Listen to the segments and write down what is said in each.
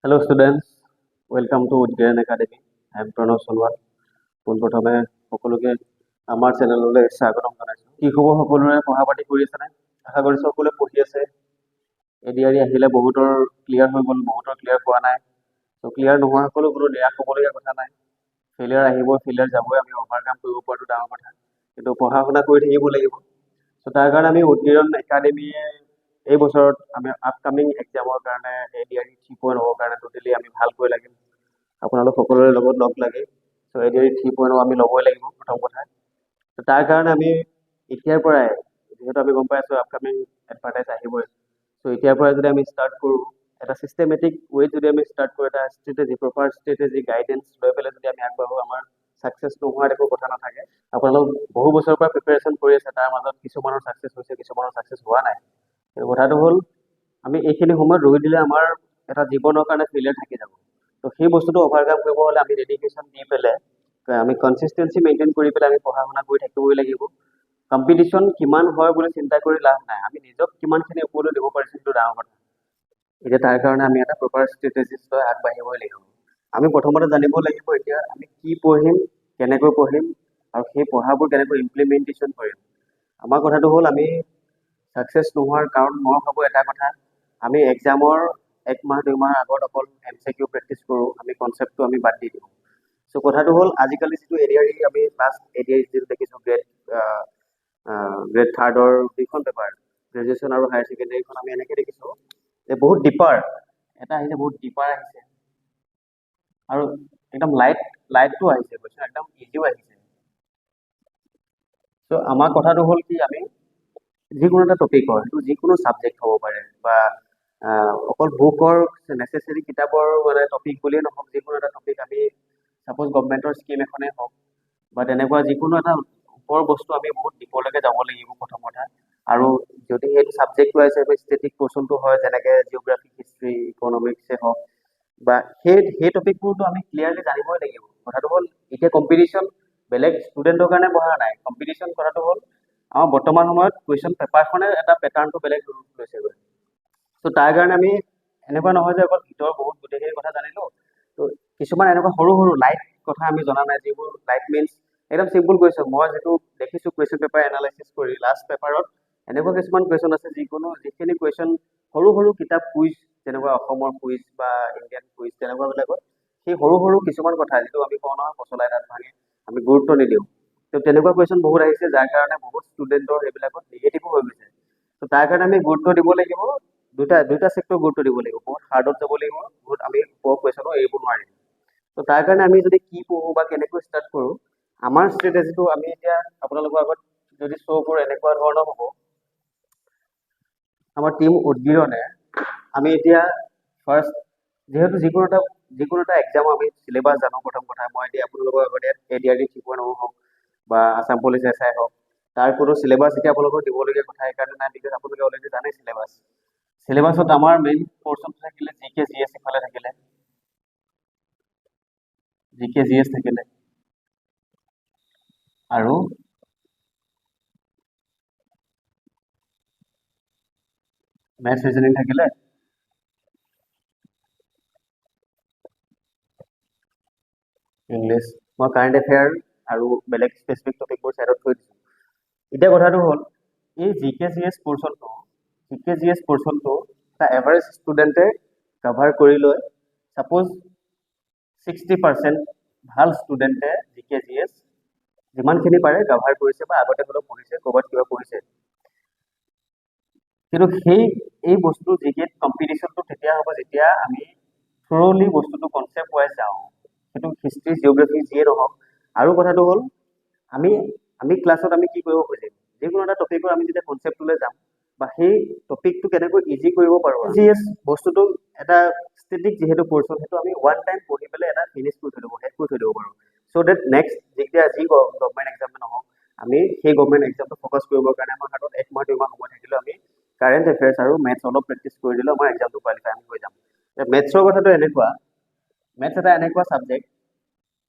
Hello students, welcome to Udgiran Academy. I am Pranav Sonwal. পোনপ্ৰথমে সকলোকে আমাৰ চেনেললৈ স্বাগতম জনাইছো। কি খবৰ সকলোৰে পঢ়া পাতি কৰি আছে নে? আশা কৰিছো সকলোৱে পঢ়ি আছে। এডিআৰই আহিলে বহুতৰ ক্লিয়াৰ হৈ গ'ল, বহুতৰ ক্লিয়াৰ হোৱা নাই। তো ক্লিয়াৰ নোহোৱা সকলো কোনো নিৰাশ হ'বলগীয়া কথা নাই। ফেইলিয়াৰ আহিব, ফেইলিয়াৰ যাবই, আমি অভাৰকাম কৰিব পৰাটো ডাঙৰ কথা। কিন্তু পঢ়া শুনা কৰি থাকিব লাগিব। তো তাৰ কাৰণে আমি উদ্গীৰণ একাডেমীয়ে এই বছৰত আমি আপকামিং এক্সামৰ কাৰণে এডিআৰই 3.0 কাৰণে টোটেলি আমি ভালকৈ লাগিম। আপোনালোক সকলোৰে লগত লগ লাগি চ' এডিআৰই 3.0 আমি ল'বই লাগিব প্ৰথম কথা। তো তাৰ কাৰণে আমি এতিয়াৰ পৰাই যিহেতু আমি গম পাই আছো আপকামিং এডভাৰটাইজ আহিবই, চ' এতিয়াৰ পৰাই যদি আমি ষ্টাৰ্ট কৰোঁ, এটা চিষ্টেমেটিক ৱেত যদি আমি ষ্টাৰ্ট কৰোঁ, এটা ষ্ট্ৰেটেজি, প্ৰপাৰ ষ্ট্ৰেটেজি গাইডেন্স লৈ পেলাই যদি আমি আগবাঢ়োঁ, আমাৰ ছাকচেছ নোহোৱাৰ একো কথা নাথাকে। আপোনালোক বহু বছৰৰ পৰা প্ৰিপেৰেশ্যন কৰি আছে, তাৰ মাজত কিছুমানৰ ছাকচেছ হৈছে, কিছুমানৰ ছাকচেছ হোৱা নাই। কিন্তু কথাটো হ'ল আমি এইখিনি সময়ত ৰৈ দিলে আমাৰ এটা জীৱনৰ কাৰণে ফেইলিয়াৰ থাকি যাব। তো সেই বস্তুটো অভাৰকাম কৰিব হ'লে আমি ডেডিকেশ্যন দি পেলাই আমি কনচিষ্টেঞ্চি মেইনটেইন কৰি পেলাই আমি পঢ়া শুনা কৰি থাকিবই লাগিব। কম্পিটিশ্যন কিমান হয় বুলি চিন্তা কৰি লাভ নাই, আমি নিজক কিমানখিনি ওপৰলৈ দিব পাৰিছোঁ সেইটো ডাঙৰ কথা। এতিয়া তাৰ কাৰণে আমি এটা প্ৰপাৰ ষ্ট্ৰেটেজিছ লৈ আগবাঢ়িবই লাগিব। আমি প্ৰথমতে জানিব লাগিব এতিয়া আমি কি পঢ়িম, কেনেকৈ পঢ়িম, আৰু সেই পঢ়াবোৰ কেনেকৈ ইমপ্লিমেণ্টেশ্যন কৰিম। আমাৰ কথাটো হ'ল আমি ছাকচেছ নোহোৱাৰ কাৰণ মই ভাবোঁ এটা কথা, আমি এক্সামৰ 1 মাহ 2 মাহ আগত অকল MCQ প্ৰেক্টিছ কৰোঁ, আমি কনচেপ্টটো আমি বাদ দি দিওঁ। চ' কথাটো হ'ল আজিকালি যিটো এডিআৰই আমি লাষ্ট এডিআৰই যিটো দেখিছোঁ গ্ৰেড 3ৰ 2খন পেপাৰ, গ্ৰেজুৱেশ্যন আৰু হায়াৰ ছেকেণ্ডেৰীখন আমি এনেকৈ দেখিছোঁ যে বহুত ডিপাৰ এটা আহিছে, বহুত ডিপাৰ আহিছে, আৰু একদম লাইটটো আহিছে, কৈছোঁ একদম ইজিও আহিছে। চ' আমাৰ কথাটো হ'ল কি, আমি যিকোনো এটা টপিক হয়, সেইটো যিকোনো ছাবজেক্ট হ'ব পাৰে, বা অকল বুকৰ নেচেচেৰী কিতাপৰ মানে টপিক বুলিয়ে নহওক, যিকোনো এটা টপিক আমি ছাপ'জ গভমেণ্টৰ স্কিম এখনেই হওক বা তেনেকুৱা যিকোনো এটা ওপৰৰ বস্তু আমি বহুত ডিপলৈকে যাব লাগিব প্ৰথম কথা। আৰু যদি সেইটো ছাবজেক্ট ৱাইজ ষ্টেটিক কুৱেশ্যনটো হয়, যেনেকৈ জিঅ'গ্ৰাফী, হিষ্ট্ৰী, ইকনমিক্সে হওক, বা সেই টপিকবোৰতো আমি ক্লিয়াৰলি জানিবই লাগিব। কথাটো হ'ল এতিয়া কম্পিটিশ্যন বেলেগ ষ্টুডেণ্টৰ কাৰণে বহা নাই, কম্পিটিশ্যন কথাটো হ'ল আমাৰ বৰ্তমান সময়ত কুৱেশ্যন পেপাৰখনে এটা পেটাৰ্ণটো বেলেগ ৰূপ লৈছেগৈ। ত' তাৰ কাৰণে আমি এনেকুৱা নহয় যে অকল ভিতৰৰ বহুত গোটেইখিনি কথা জানিলোঁ, তো কিছুমান এনেকুৱা সৰু সৰু লাইট কথা আমি জনা নাই, যিবোৰ লাইট মিনছ একদম চিম্পুল কুৱেশ্যন। মই যিটো দেখিছোঁ কুৱেশ্যন পেপাৰ এনালাইচিছ কৰি লাষ্ট পেপাৰত এনেকুৱা কিছুমান কুৱেশ্যন আছে যিখিনি কুৱেশ্যন সৰু সৰু কিতাপ কুইজ, যেনেকুৱা অসমৰ কুইজ বা ইণ্ডিয়ান কুইজ, তেনেকুৱাবিলাকত সেই সৰু সৰু কিছুমান কথা যিটো আমি কওঁ নহয় পচলাই তাত ভাঙি, আমি গুৰুত্ব নিদিওঁ। তো তেনেকুৱা কুৱেশ্যন বহুত আহিছে, যাৰ কাৰণে বহুত ষ্টুডেণ্টৰ সেইবিলাকত নিগেটিভো হৈ গৈছে। তো তাৰ কাৰণে আমি গুৰুত্ব দিব লাগিব, দুটা ছেক্টৰ গুৰুত্ব দিব লাগিব, বহুত হাৰ্ডত যাব লাগিব, বহুত আমি কুৱেশ্যনো এৰিব নোৱাৰিম। তো তাৰ কাৰণে আমি যদি কি পঢ়োঁ বা কেনেকৈ ষ্টাৰ্ট কৰোঁ, আমাৰ ষ্ট্ৰেটেজিটো আমি এতিয়া আপোনালোকৰ আগত যদি শ্ব' কৰোঁ এনেকুৱা ধৰণৰ হ'ব। আমাৰ টীম উদ্গীৰণে আমি এতিয়া ফাৰ্ষ্ট যিহেতু যিকোনো এটা এক্সাম আমি চিলেবাছ জানো। প্ৰথম কথা মই এতিয়া আপোনালোকৰ আগতে এডিআৰই 3.0 হওক বা আছাম পুলিচ SI হওক, তাৰ কোনো চিলেবাছ এতিয়া আপোনালোকক দিবলগীয়া কথা সেইকাৰণে নাই, বিকজ আপোনালোকে অলৰেডি জানে চিলেবাছত আমাৰ মেইন পৰ্চনটো থাকিলে GK GS, ইফালে থাকিলে GK GS থাকিলে, আৰু মেথছ ৰিজনিং থাকিলে, ইংলিছ। মই কাৰেণ্ট এফেয়াৰ আৰু বেলেগ স্পেচিফিক টপিকবোৰ ছাইডত থৈ দিছোঁ। এতিয়া কথাটো হ'ল এই GK GS পৰ্চনটো এটা এভাৰেজ ষ্টুডেণ্টে কভাৰ কৰি লৈ, ছাপ'জ 60% ভাল ষ্টুডেণ্টে GK GS যিমানখিনি পাৰে কভাৰ কৰিছে বা আগতে হ'লেও পঢ়িছে, ক'ৰবাত কিবা পঢ়িছে। কিন্তু এই বস্তু GK কম্পিটিশ্যনটো তেতিয়া হ'ব যেতিয়া আমি থ্ৰ'লি বস্তুটো কনচেপ্ট ৱাইজ যাওঁ, সেইটো হিষ্ট্ৰী জিঅ'গ্ৰাফী যিয়ে নহওক। আৰু কথাটো হ'ল আমি ক্লাছত আমি কি কৰিব খুজিম, যিকোনো এটা টপিকৰ আমি যেতিয়া কনচেপ্টলৈ যাম বা সেই টপিকটো কেনেকৈ ইজি কৰিব পাৰোঁ, GS বস্তুটো এটা ষ্টেটিক যিহেতু পৰ্চন, সেইটো আমি ওৱান টাইম পঢ়ি পেলাই এটা ফিনিছ কৰি থৈ দিব, শেষ কৰি থৈ দিব পাৰোঁ। চ' ডেট নেক্সট যেতিয়া যি গভমেণ্ট এক্সামে নহওক, আমি সেই গভমেণ্ট এক্সামটো ফ'কাছ কৰিবৰ কাৰণে আমাৰ হাতত 1 মাহ 2 মাহ সময় থাকিলেও আমি কাৰেণ্ট এফেয়াৰ্ছ আৰু মেথছ অলপ প্ৰেক্টিছ কৰি দিলেও আমাৰ এক্সামটো কোৱালিফাই হৈ যাম। মেথছৰ কথাটো এনেকুৱা, মেথছ এটা এনেকুৱা ছাবজেক্ট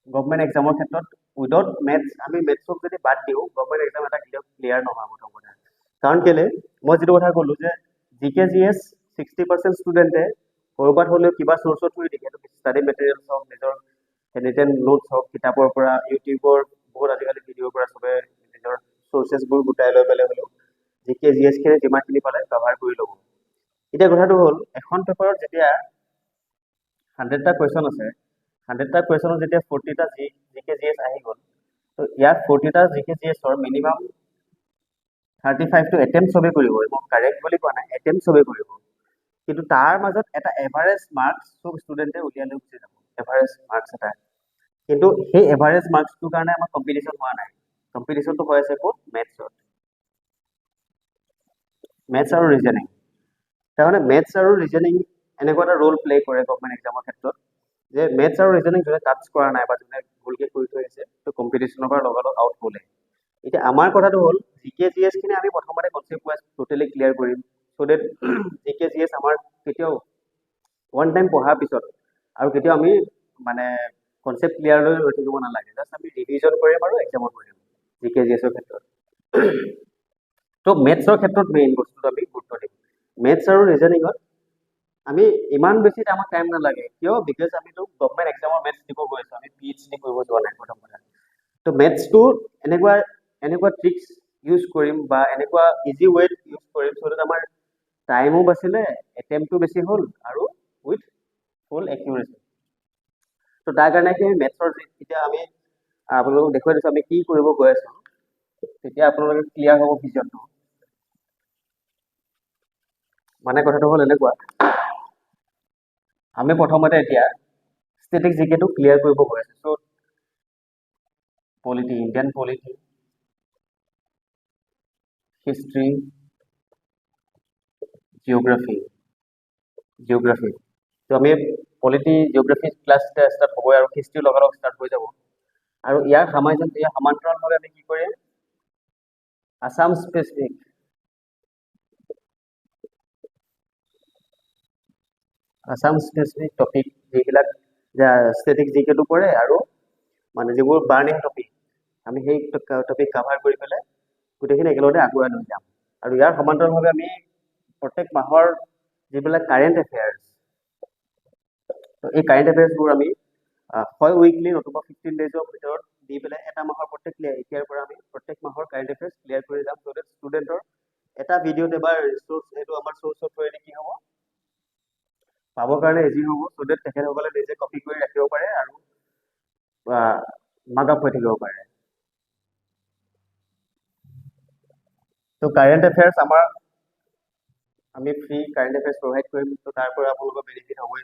গভমেণ্ট এক্সামৰ ক্ষেত্ৰত উইদাউট মেথছ, আমি মেথছক যদি বাদ দিওঁ গভমেণ্ট এক্সাম এটা ক্লিয়াৰ নহয় প্ৰথম কথা। কাৰণ কেলৈ, মই যিটো কথা ক'লোঁ যে GK GS 60% ষ্টুডেণ্টে ক'ৰবাত হ'লেও কিবা চ'ৰ্চত থৈ দিয়ে, সেইটো ষ্টাডি মেটেৰিয়েলছ হওক, নিজৰ এনিটেন নোটছ হওক, কিতাপৰ পৰা, ইউটিউবৰ বহুত আজিকালি ভিডিঅ'ৰ পৰা চবে নিজৰ চ'ৰ্চেছবোৰ গোটাই লৈ পেলাই হ'লেও জিকে জিএছখিনি যিমানখিনি পালে কভাৰ কৰি ল'ব। এতিয়া কথাটো হ'ল, এখন পেপাৰত যেতিয়া 100টা কুৱেশ্যন আছে, 100টা কুৱেশ্যনত যেতিয়া 40টা জিকে জিএছ আহি গ'ল, তো ইয়াত 40টা জিকে জিএছৰ মিনিমাম 35টো এটেম্প চবে কৰিব। মই কাৰেক্ট বুলি কোৱা নাই, এটেম্প চবে কৰিব। কিন্তু তাৰ মাজত এটা এভাৰেজ মাৰ্কছ চব ষ্টুডেণ্টে উলিয়াই লৈ গুচি যাব, এভাৰেজ মাৰ্কছ এটা। কিন্তু সেই এভাৰেজ মাৰ্কছটোৰ কাৰণে আমাৰ কম্পিটিশ্যন হোৱা নাই। কম্পিটিশ্যনটো হৈ আছে ক'ত? মেথছত। মেথছ আৰু ৰিজনিং। তাৰমানে মেথছ আৰু ৰিজনিং এনেকুৱা এটা ৰোল প্লে কৰে গভমেণ্ট এক্সামৰ ক্ষেত্ৰত, যে মেথছ আৰু ৰিজনিং যোনে টাচ কৰা নাই বা যোনে ভুলকৈ কৰি থৈ আছে, তো কম্পিটিশ্যনৰ পৰা লগত আউট হ'লে। এতিয়া আমাৰ কথাটো হ'ল, জিকে জিএছখিনি আমি প্ৰথমতে কনচেপ্ট ৱাইজ টোটেলি ক্লিয়াৰ কৰিম, চ' ডেট জিকে জিএছ আমাৰ কেতিয়াও ওৱান টাইম পঢ়াৰ পিছত আৰু কেতিয়াও আমি মানে কনচেপ্ট ক্লিয়াৰ লৈ ৰৈ থাকিব নালাগে, জাষ্ট আমি ৰিভিজন কৰিম আৰু এক্সামত কৰিম জিকে জিএছৰ ক্ষেত্ৰত। তো মেথছৰ ক্ষেত্ৰত মেইন বস্তুটো আমি গুৰুত্ব দিম। মেথছ আৰু ৰিজনিঙত আমি ইমান বেছি আমাক টাইম নালাগে, কিয়? বিকজ আমিতো গভমেণ্ট এক্সামৰ মেথছ দিব গৈ আছোঁ, আমি PhD কৰিব যোৱা নাই প্ৰথম কথা। তো মেথছটো এনেকুৱা ট্ৰিক্স ইউজ কৰিম বা এনেকুৱা ইজি ৱেত ইউজ কৰিম, চ' আমাৰ টাইমো বাচিলে, এটেম্পটো বেছি হ'ল আৰু উইথ ফুল একিউৰেচি। তো তাৰ কাৰণে কি মেথছৰ যেতিয়া আমি আপোনালোকক দেখুৱাই দিছোঁ আমি কি কৰিব গৈ আছোঁ, তেতিয়া আপোনালোকে ক্লিয়াৰ হ'ব ভিজনটো। মানে কথাটো হ'ল এনেকুৱা, আমি প্ৰথমতে এতিয়া ষ্টেটিক জিকেটো ক্লিয়াৰ কৰিব গৈ আছোঁ। So' polity, Indian polity, history, geography. তো আমি পলিটি জিঅ'গ্ৰাফি ক্লাছ ষ্টাৰ্ট হ'বই আৰু হিষ্ট্ৰীৰ লগত ষ্টাৰ্ট হৈ যাব। আৰু ইয়াৰ সমান্তৰালভাৱে আমি কি কৰিম? আছাম স্পেচিফিক টপিক যিবিলাক ষ্টেটিক জিকেটো পৰে আৰু মানে যিবোৰ বাৰ্ণিং টপিক, আমি সেই টপিক কাভাৰ কৰি পেলাই গোটেইখিনি একেলগতে আগুৱাই লৈ যাম। আৰু ইয়াৰ সমান্তৰালভাৱে আমি প্ৰত্যেক মাহৰ যিবিলাক কাৰেণ্ট এফেয়াৰ্ছ, এই কাৰেণ্ট এফেয়াৰ্ছবোৰ আমি হয় উইকলি নতুবা 15 ডেইজৰ ভিতৰত দি পেলাই এটা মাহৰ এতিয়াৰ পৰা আমি প্ৰত্যেক মাহৰ কাৰেণ্ট এফেয়াৰ্ছ ক্লিয়াৰ কৰি যাম, চ' ডেট ষ্টুডেণ্টৰ এটা ভিডিঅ'ত এবাৰ ৰিচোৰ্চ, এইটো আমাৰ চ'ৰ্চৰ থ্ৰুৱেদি কি হ'ব, পাবৰ কাৰণে ইজি হ'ব, চ' ডেট তেখেতসকলে নিজে কপি কৰি ৰাখিব পাৰে আৰু মাৰ্ক আপ হৈ থাকিব পাৰে। তো কাৰেণ্ট এফেয়াৰ্ছ আমি ফ্ৰী কাৰেণ্ট এফেয়াৰ্ছ প্ৰভাইড কৰিম, তো তাৰ পৰা আপোনালোকৰ বেনিফিট হ'বই।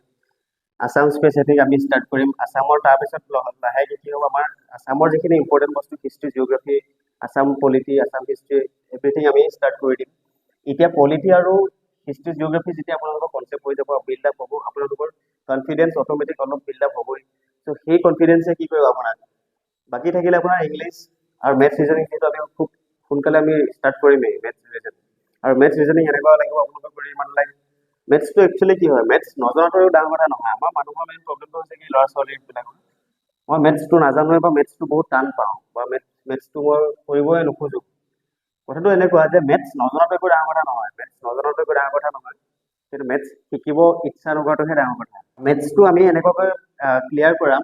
আছাম স্পেচিফিক আমি ষ্টাৰ্ট কৰিম। আছামৰ তাৰপিছত লাহেকৈ কি হ'ব, আমাৰ আছামৰ যিখিনি ইম্পৰ্টেণ্ট বস্তু, history, geography, Assam polity, Assam history, everything আমি ষ্টাৰ্ট কৰি দিম। এতিয়া পলিটি আৰু হিষ্ট্ৰী, জিঅ'গ্ৰাফি যেতিয়া আপোনালোকৰ কনচেপ্ট হৈ যাব, বিল্ড আপ হ'ব, আপোনালোকৰ কনফিডেঞ্চ অট'মেটিক অলপ বিল্ড আপ হ'বই। চ' সেই কনফিডেঞ্চে কি কৰিব আপোনাক, বাকী থাকিলে আপোনাৰ ইংলিছ আৰু মেথছ ৰিজনিং, যিটো আমি খুব সোনকালে আমি ষ্টাৰ্ট কৰিমেই মেথছ ৰিজনিং। আৰু মেথছ ৰিজনিং এনেকুৱা লাগিব আপোনালোকৰ কৰি ইমান লাইক, মেথছটো একচুৱেলি কি হয়, মেথছ নজনাটোও ডাঙৰ কথা নহয়। আমাৰ মানুহৰ মেইন প্ৰব্লেমটো হৈছে কি, ল'ৰা ছোৱালীবিলাকৰ, মই মেথছটো নাজানোৱে বা মেথছটো বহুত টান পাওঁ বা মেথছটো মই কৰিবই নোখোজোঁ। কথাটো এনেকুৱা যে মেথছ নজনাটো একো ডাঙৰ কথা নহয়, কিন্তু মেথছ শিকিব ইচ্ছা নকৰাটোহে ডাঙৰ কথা। মেথছটো আমি এনেকুৱাকৈ ক্লিয়াৰ কৰাম,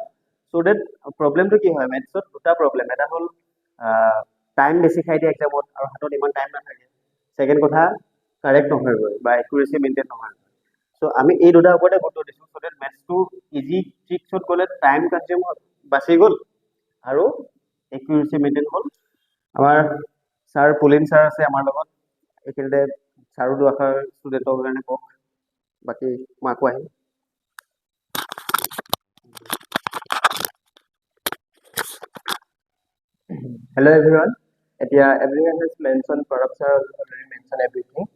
চ' ডেট প্ৰব্লেমটো কি হয় মেথছত, দুটা প্ৰব্লেম। এটা হ'ল টাইম বেছি খাই দিয়ে এক্সামত আৰু হাতত ইমান টাইম নাথাকে। ছেকেণ্ড কথা, কাৰেক্ট নহয়গৈ বা একুৰেচি মেইনটেইন নহয়। চ' আমি এই দুটাৰ ওপৰতে গুৰুত্ব দিছোঁ, চ' ডেট মেথছটো ইজি ট্ৰিক্সত গ'লে টাইম কনজিউম বাচি গ'ল আৰু একুৰেচি মেইনটেইন হ'ল। আমাৰ ছাৰ পুলিন ছাৰ আছে আমাৰ লগত, এইখিনিতে ছাৰো দুআষাৰ ষ্টুডেণ্টৰ কাৰণে কওক, বাকী মই আকৌ আহিম। Hello everyone. Everyone has mentioned, Pranav sir already mentioned everything.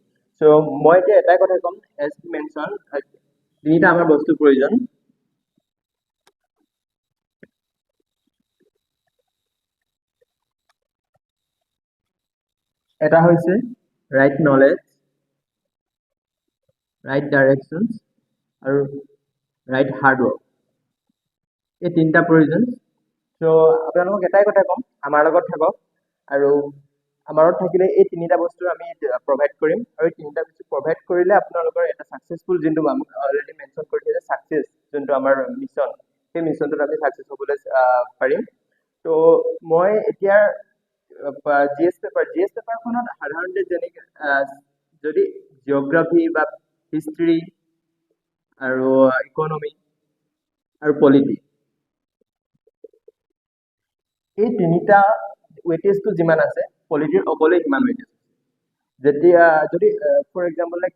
So মই এতিয়া এটাই কথা ক'ম, as he mentioned, তিনিটা আমাৰ বস্তুৰ প্ৰয়োজন। এটা হৈছে ৰাইট নলেজ, ৰাইট ডাইৰেকশ্যনছ আৰু ৰাইট হাৰ্ডৱৰ্ক। এই তিনিটা প্ৰয়োজন। চ' আপোনালোকক এটাই কথা ক'ম, আমাৰ লগত থাকক আৰু আমাৰ লগত থাকিলে এই তিনিটা বস্তু আমি প্ৰভাইড কৰিম, আৰু এই তিনিটা বস্তু প্ৰভাইড কৰিলে আপোনালোকৰ এটা ছাকচেছফুল, যোনটো আমি অলৰেডি মেনশ্যন যোনটো আমাৰ মিছন, সেই মিছনটোত আমি ছাকচেছ হ'বলৈ পাৰিম। তো মই এতিয়া জি এছ পেপাৰখনত সাধাৰণতে যেনেকৈ যদি জিঅ'গ্ৰাফী বা হিষ্ট্ৰী আৰু ইকনমি আৰু পলিটি, এই তিনিটা ৱেইটেজটো যিমান আছে, পলিটিৰ অকলে সিমান ৱেইটেজ। যেতিয়া যদি for example like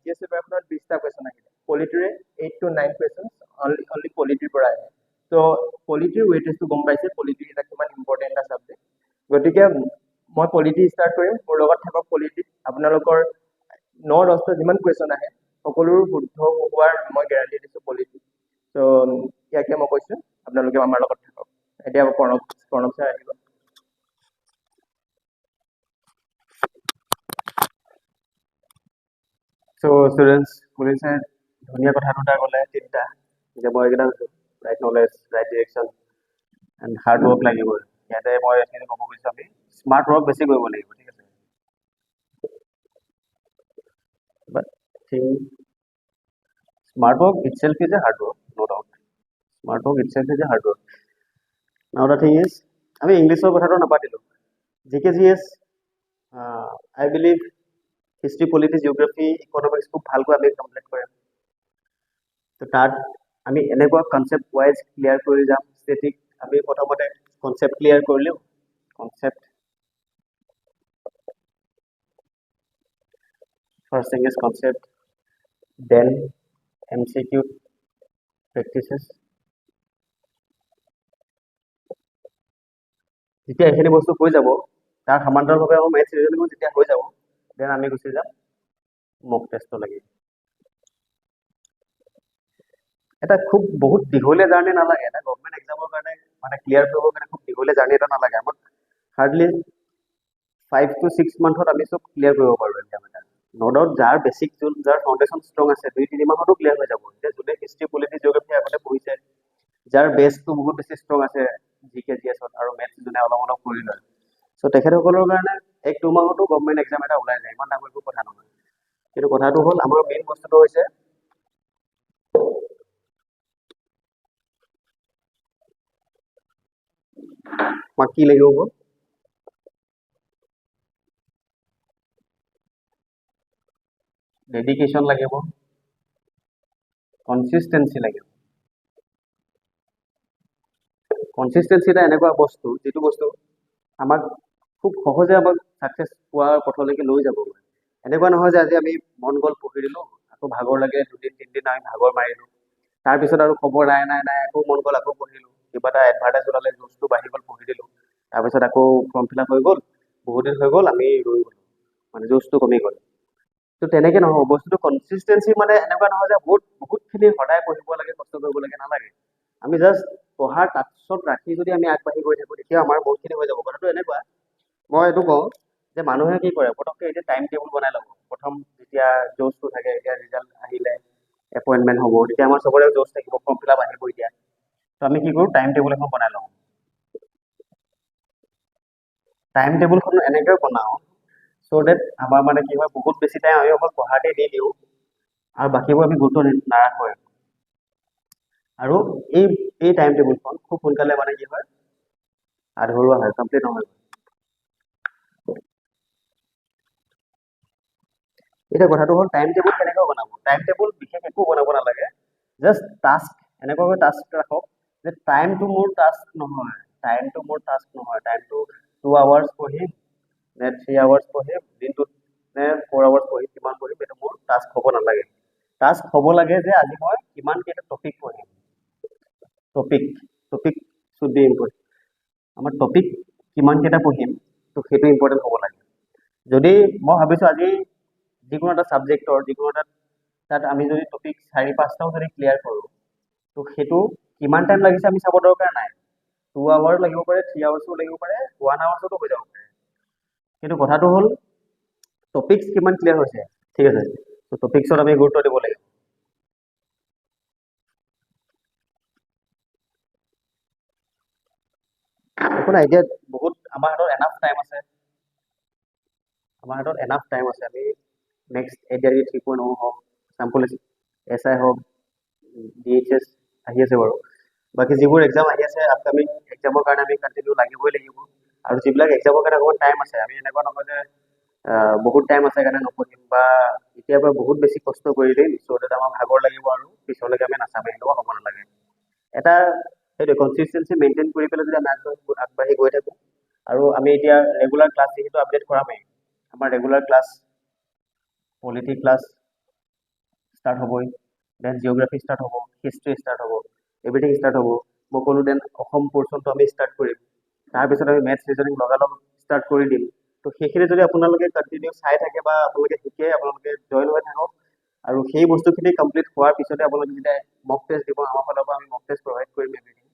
G S পেপাৰখনত 20টা কুৱেশ্যন আহিলে, পলিটিৰে 8 to 9 কুৱেশ্যন অনলি পলিটিৰ পৰা আহে। ত' পলিটিৰ ৱেইটেজটো গম পাইছে, পলিটি এটা কিমান ইম্পৰ্টেণ্ট এটা ছাবজেক্ট। গতিকে মই পলিটি ষ্টাৰ্ট কৰিম, মোৰ লগত থাকক পলিটিত। আপোনালোকৰ 9-10টা যিমান কুৱেশ্যন আহে সকলোৰ শুদ্ধ হোৱাৰ মই গেৰাণ্টি দিছোঁ পলিটি। ত' ইয়াকে মই কৈছোঁ, আপোনালোকে আমাৰ লগত থাকক। এতিয়া প্ৰণৱ ছাৰ আহিব। চ' ষ্টুডেণ্টছ, পুলিচে ধুনীয়া কথা দুটা ক'লে, তিনিটা, যে মই এইকেইটা right knowledge, right direction and hard work লাগিবই। ইয়াতে মই এইখিনি ক'ব খুজিছোঁ, আমি স্মাৰ্ট ৱৰ্ক বেছি কৰিব লাগিব, ঠিক আছে। But smart work itself is a hard work, no doubt. Smart work itself is a hard work. Now the thing is, আমি ইংলিছৰ কথাটো নাপাতিলোঁ। GK GS I believe history, polity, geography, economics খুব ভালকৈ আমি কমপ্লিট কৰিম। তো তাত আমি এনেকুৱা কনচেপ্ট ৱাইজ ক্লিয়াৰ কৰি যাম। ষ্টেটিক আমি প্ৰথমতে কনচেপ্ট ক্লিয়াৰ কৰিলোঁ, concept first thing is concept, then MCQ practices. যেতিয়া এইখিনি বস্তু হৈ যাব, তাৰ সমান্তৰালভাৱে আমাৰ মেথছ ৰিজনিঙো যেতিয়া হৈ যাব, দেন আমি গুচি যাম মক টেষ্টটো লাগি। এটা খুব বহুত দীঘলীয়া জাৰ্ণি নালাগে, এটা গভৰ্ণমেণ্ট এক্সামৰ কাৰণে মানে ক্লিয়াৰ কৰিবৰ কাৰণে খুব দীঘলীয়া জাৰ্ণি এটা নালাগে। আমাক হাৰ্ডলি 5 to 6 মান্থত আমি চব ক্লিয়াৰ কৰিব পাৰোঁ এক্সাম এটা। ন' ডাউট যাৰ বেছিক যাৰ ফাউণ্ডেশ্যন ষ্ট্ৰং আছে 2-3 মাহতো ক্লিয়াৰ হৈ যাব। এতিয়া যোনে হিষ্ট্ৰী, পলিটি, জিঅ'গ্ৰাফী আগতে পঢ়িছে, যাৰ বেছটো বহুত বেছি ষ্ট্ৰং আছে জিকে জিএছত, আৰু মেথছ যোনে অলপ অলপ কৰি লয়, চ' তেখেতসকলৰ কাৰণে 1-2 মাহতো গভৰ্ণমেণ্ট এক্সাম এটা ওলাই যায়, ইমান ডাঙৰ একো কথা নহয়। কিন্তু কথাটো হ'ল, আমাৰ মেইন বস্তুটো হৈছে আমাক কি লাগিব, ডেডিকেশ্যন লাগিব, কনচিষ্টেঞ্চি লাগিব। কনচিষ্টেঞ্চি এটা এনেকুৱা বস্তু, যিটো বস্তু আমাক খুব সহজে আমাক ছাকচেছ পোৱাৰ পথলৈকে লৈ যাব। এনেকুৱা নহয় যে আজি আমি মন গ'ল পঢ়ি দিলোঁ, আকৌ ভাগৰ লাগে 2-3 দিন আমি ভাগৰ মাৰিলোঁ, তাৰপিছত আৰু খবৰ নাই আকৌ মন গ'ল আকৌ পঢ়িলোঁ, কিবা এটা এডভাৰটাইজ ওলালে জোচটো বাঢ়ি গ'ল পঢ়ি দিলোঁ, তাৰপিছত আকৌ ফৰ্ম ফিল আপ হৈ গ'ল, বহুত দিন হৈ গ'ল আমি ৰৈ গ'লোঁ, মানে জোচটো কমি গ'ল। তো তেনেকৈ নহ'ব বস্তুটো। কনচিষ্টেঞ্চি মানে এনেকুৱা নহয় যে বহুতখিনি সদায় পঢ়িব লাগে, কষ্ট কৰিব লাগে, নালাগে। আমি জাষ্ট পঢ়াৰ টাচত ৰাখি যদি আমি আগবাঢ়ি গৈ থাকোঁ, তেতিয়া আমাৰ বহুতখিনি হৈ যাব। কথাটো এনেকুৱা, মই এইটো কওঁ যে মানুহে কি কৰে, পটককৈ এতিয়া টাইম টেবুল বনাই ল'ব। প্ৰথম যেতিয়া জোচটো থাকে, এতিয়া ৰিজাল্ট আহিলে, এপইণ্টমেণ্ট হ'ব, তেতিয়া আমাৰ চবৰে জোচ থাকিব, ফৰ্ম ফিল আপ আহিব এতিয়া। তো আমি কি কৰোঁ, টাইম টেবুল এখন বনাই লওঁ। টাইম টেবুলখন এনেকৈ বনাওঁ চ' ডেট আমাৰ মানে কি হয়, বহুত বেছি টাইম আমি অকল পঢ়াতে দি দিওঁ, আৰু বাকীবোৰ আমি গুৰুত্ব নাৰাখোঁ। আৰু এই টাইম টেবুলখন খুব সোনকালে মানে কি হয়, আধৰুৱা হয়, কমপ্লিট নহয়। এতিয়া কথাটো হ'ল, টাইম টেবুল কেনেকৈ বনাব। টাইম টেবুল বিশেষ একো বনাব নালাগে, জাষ্ট টাস্ক এনেকুৱাকৈ টাস্ক ৰাখক যে টাইমটো মোৰ টাস্ক নহয়, টাইমটো 2 আৱাৰ্ছ পঢ়িম নে 3 আৱাৰ্ছ পঢ়িম, দিনটোত নে 4 আৱাৰ্ছ পঢ়িম, কিমান পঢ়িম, এইটো মোৰ টাস্ক হ'ব নালাগে। টাস্ক হ'ব লাগে যে আজি মই কিমানকেইটা টপিক পঢ়িম। Topic should be important. আমাৰ টপিক কিমানকেইটা পঢ়িম, তো সেইটো ইম্পৰ্টেণ্ট হ'ব লাগে। যদি মই ভাবিছোঁ আজি যিকোনো এটা ছাবজেক্টৰ যিকোনো এটা তাত আমি যদি টপিক 4-5টাও যদি ক্লিয়াৰ কৰোঁ, তো সেইটো কিমান টাইম লাগিছে আমি চাব দৰকাৰ নাই। 2 আৱাৰ লাগিব পাৰে, 3 আৱাৰ্ছো লাগিব পাৰে, 1 আৱাৰ্ছতো হৈ যাব পাৰে। কিন্তু কথাটো হ'ল টপিকছ কিমান ক্লিয়াৰ হৈছে, ঠিক আছে। তো টপিকছত আমি গুৰুত্ব দিব লাগিব। একো নাই, এতিয়া বহুত আমাৰ হাতত এনাফ টাইম আছে। আমি নেক্সট ADRE 3.0 হওক, চেম্পল SI হওক, DHS আহি আছে বাৰু বাকী যিবোৰ এক্সাম আহি আছে আপকামিং এক্সামৰ কাৰণে আমি কণ্টিনিউ লাগিবই লাগিব আৰু যিবিলাক এক্সামৰ কাৰণে অকণমান টাইম আছে আমি এনেকুৱা নহয় যে বহুত টাইম আছে কাৰণে নপঢ়িম বা এতিয়াৰ পৰা বহুত বেছি কষ্ট কৰি দিম চ' তেতিয়া আমাৰ ভাগৰ লাগিব আৰু পিছলৈকে আমি নাচামেই এনেকুৱা হ'ব নালাগে এটা সেইটোৱে কনচিষ্টেঞ্চি মেইনটেইন কৰি পেলাই যদি আমি আগবাঢ়ি গৈ থাকোঁ আৰু আমি এতিয়া ৰেগুলাৰ ক্লাছ যিহেতু আপডেট কৰামেই আমাৰ regular class polity class start হ'বই দেন জিঅ'গ্ৰাফি ষ্টাৰ্ট হ'ব হিষ্ট্ৰী ষ্টাৰ্ট হ'ব এভৰিথিং ষ্টাৰ্ট হ'ব মই ক'লোঁ দেন অসম পৰ্চনটো আমি ষ্টাৰ্ট কৰিম তাৰপিছত আমি মেথছ ৰিজনিং লগালগ ষ্টাৰ্ট কৰি দিম তো সেইখিনি যদি আপোনালোকে কণ্টিনিউ চাই থাকে বা আপোনালোকে শিকে আপোনালোকে জইন হৈ থাকক আৰু সেই বস্তুখিনি কমপ্লিট হোৱাৰ পিছতে আপোনালোকে যেতিয়া মক টেষ্ট দিব আমাৰ ফালৰ পৰা আমি মক টেষ্ট প্ৰভাইড কৰিম এভৰিথিং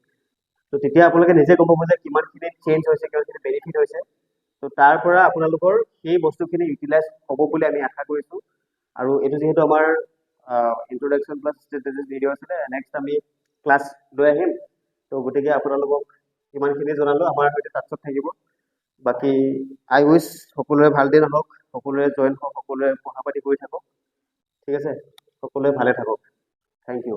তো তেতিয়া আপোনালোকে নিজে গম পাব যে কিমানখিনি চেঞ্জ হৈছে কিমানখিনি বেনিফিট হৈছে তো তাৰ পৰা আপোনালোকৰ সেই বস্তুখিনি ইউটিলাইজ হ'ব বুলি আমি আশা কৰিছোঁ আৰু এইটো যিহেতু আমাৰ ইন্ট্ৰডাকশ্যন প্লাছ ষ্ট্ৰেটেজিছ ভিডিঅ' আছিলে নেক্সট আমি ক্লাছ লৈ আহিম তো গতিকে আপোনালোকক ইমানখিনি জনালোঁ আমাৰ সৈতে টাচত থাকিব বাকী আই উইচ সকলোৰে ভাল দিন হওক সকলোৰে জইন হওক সকলোৰে পঢ়া পাতি কৰি থাকক ঠিক আছে সকলোৱে ভালে থাকক থেংক ইউ